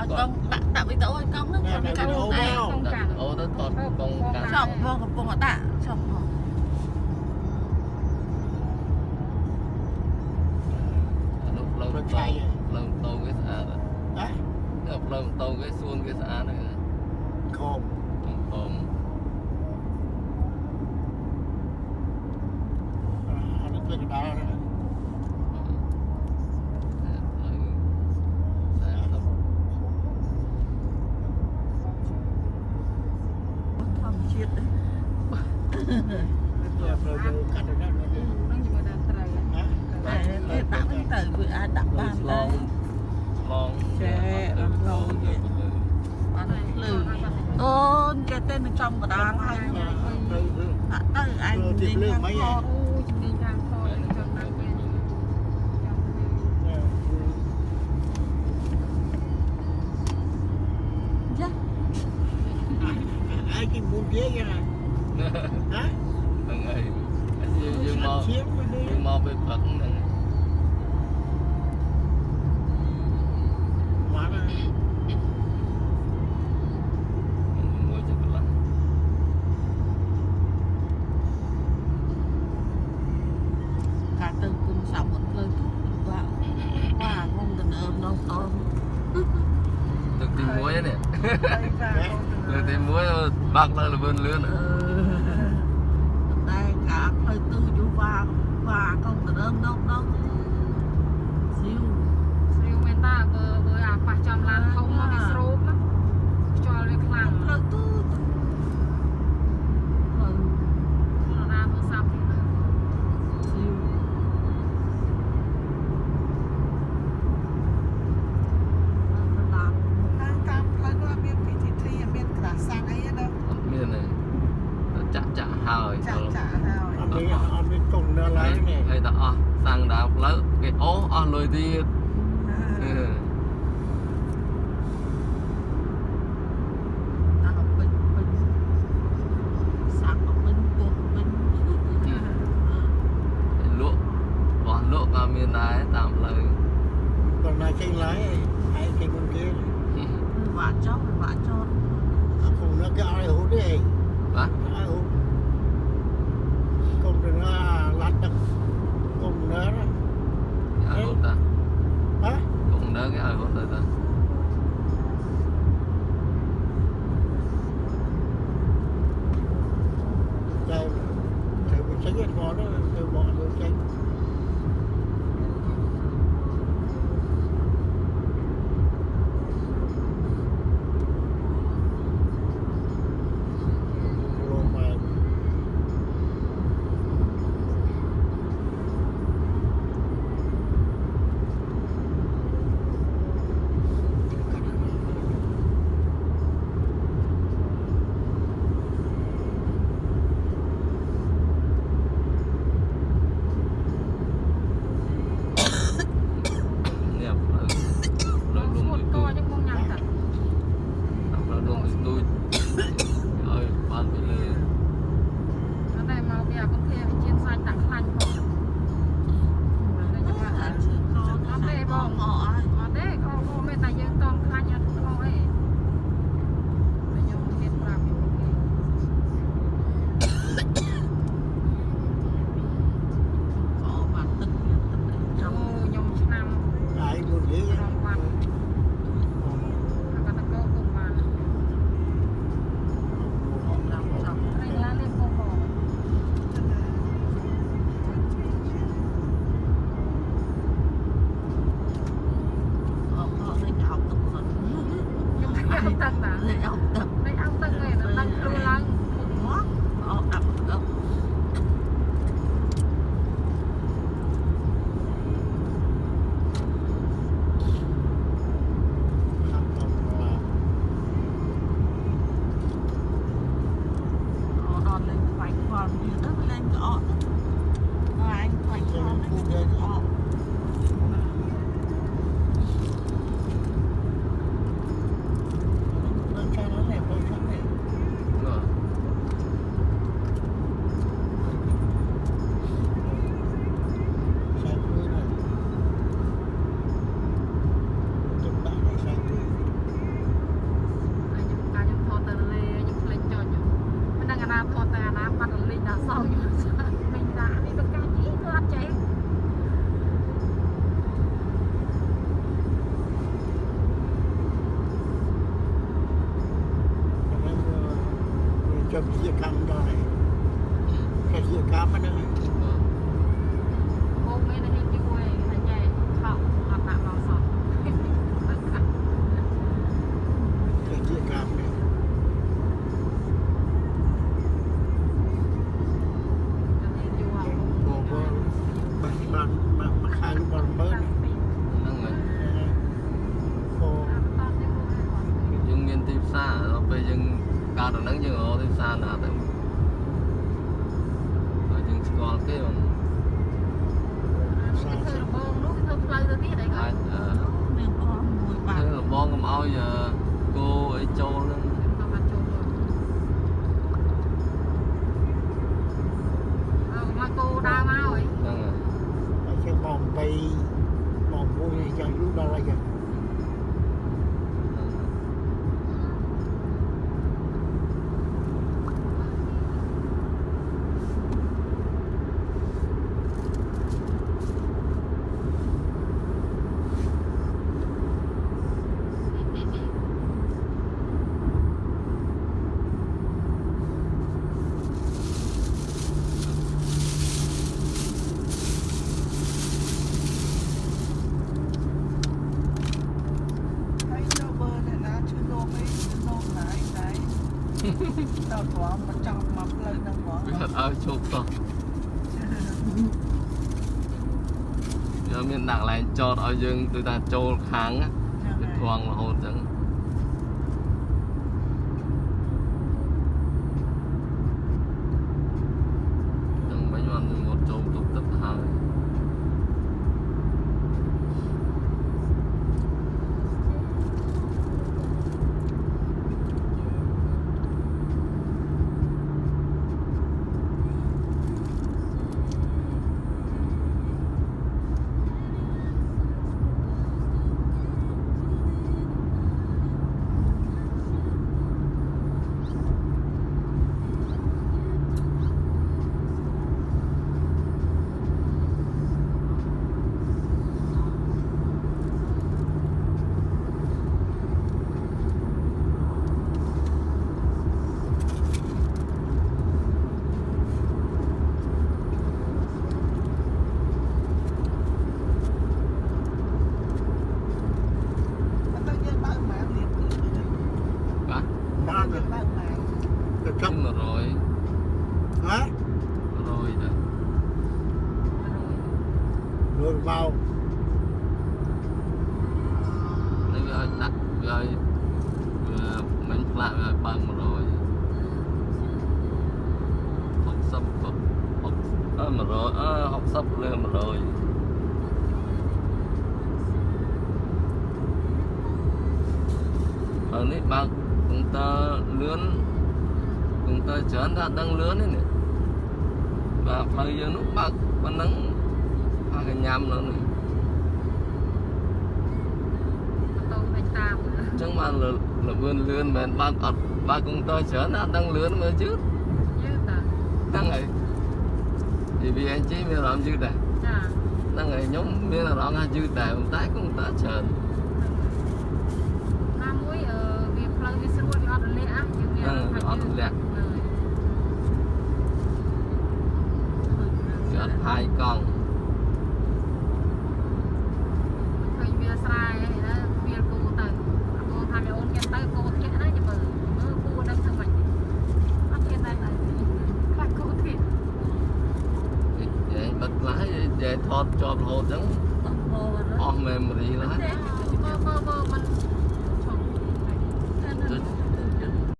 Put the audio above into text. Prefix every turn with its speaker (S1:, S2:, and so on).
S1: con đặt bị tao con nó còn cái ô
S2: ô đó còn con cả
S1: sọc vôกับcon ở tạ sọc
S2: lúc lâu cái xã đó lúc lâu tàu cái xuông cái xã này
S3: khom nó cái đó
S1: chết đấy
S3: cắt được đó
S1: cái tao cái từ vừa ai đặt ba
S2: long
S1: trẻ lâu vậy ăn lử ôn cái tên ở trong cái đá hay anh
S3: tìm lương mấy vậy ai cái muốn ghế cái này hả
S2: dương mò về phật này
S3: mà nó
S2: mua cho cái lắm
S1: cả từ cùng sống một lời và không cần ôm đâu ôm
S2: được tìm muối nè được tìm muối bạc lại là vươn lươn
S1: đây cả hơi tư chú và không cần ôm đâu đâu siêu
S4: men ta với phải chăm lan không nó bị stroke lắm cho lên khăn
S1: hơi tư
S4: nó ra thôi sao thì
S1: siêu
S2: miền này chả hơi
S3: anh biết cùng nó lấy nè
S2: hay ta sang đào lớn cái ố lôi đi lụa vào miền này tạm lời
S3: còn này kênh lái hay kênh con kia
S1: vả cho
S3: cùng nó cái ai hút đi
S2: hả
S3: ai hút cùng đừng lát đất cùng nó đó
S2: ai hút ta
S3: hả
S2: cùng đó cái ai hút rồi ta
S3: đây thử mình tránh cái món đó từ bỏ rồi tránh chụp chiếc cam đó này cái chiếc cam đó này
S4: โอ้ไม่ได้ให้ช่วยให้แย่เข้ามาปะเราสอบ
S3: cái chiếc cam này
S4: จะให้ช่วย
S3: bộ bộ bạn mà khai lúc bạn mới
S2: ហ្នឹងហើយ
S3: cô
S2: យើងមានទីផ្សារដល់ពេលយើងកើតដល់ហ្នឹងយើងរកទីផ្សារណាទៅហើយយើងស្គាល់គេបង
S4: គេធ្វើរបងនោះគេធ្វើផ្លូវទៅទៀតអីក៏
S2: អាច
S1: មានបងមួយបា
S2: ធ្វើ
S1: ត់
S2: របងកុំឲ្យគោអីចូលហ្នឹង
S4: មកបាត់ចូលមកមកគោដើរមកហើយ
S2: ហ្នឹងហើយ
S3: cái bom bay bom vui này cho lúc đó là gì
S1: ហើយចូលបើអ្នកណាឈឺនោមអីនោមណាយដែរដល់ព្រមមកចង់មកផ្លូវហ្នឹងហ្មង
S2: វាអត់ឲ្យជោគតោះយើងមានដាក់កន្លែងចតឲ្យយើងគឺថាចូលខាងណាវាធំរហូតអញ្ចឹងចឹងមិនបានមកចូលទុកទឹកហើយ
S1: អត់ទៅយើងបើកម៉ានលៀបទៀតទេ
S2: បាទ
S3: bán
S1: យើង
S3: rồi
S1: បើកម៉ាន
S3: cái
S2: ចំ
S3: chấm
S2: 100
S3: hả
S2: 100ដែរ
S3: rồi vào
S2: នេះវាឲ្យដាក់វាឲ្យវាមិនផ្លាកវាឲ្យបើក100 60 10060លើ100ហើយនេះបើកកុងទ័រលឿនកុងទ័រច្រើនថាដឹងលឿននេះបាទផ្លូវយើងនោះបើកប៉ុណ្ណឹងអាកញ្ញាំនៅនេះ
S4: ម៉ូតូដេញតាម
S2: អញ្ចឹងបានលឿនមែនបើកអត់បើកកុងទ័រច្រើនណាដឹងលឿនមើលយឺត
S4: យឺតតា
S2: ហ្នឹងហើយនិយាយអញ្ចឹងមានអារម្មណ៍យឺតដែរ
S4: ចា
S2: ហ្នឹងហើយខ្ញុំមានអារម្មណ៍ថាយឺតដែរប៉ុន្តែកុងទ័រច្រើន
S4: ណាមួយវាផ្លូវវាស្រួលវាអត់រលាកយើងមាន
S2: ហ្នឹងអត់ទម្លាក់វាអត់ផាយកង់
S4: ឃើញវាស្រែហើយវាគូទៅគូថាវាអូនគេទៅគូធាក់ណាចាំមើលគូដឹងធ្វើម៉េចអត់ធាក់ដែរខ្លាចគូធាក់
S2: និយាយបិទខ្លះនិយាយថតជាប់រហូតអញ្ចឹង
S1: តោះហូរ
S2: អស់ memory ឡើយ
S4: មើលមិន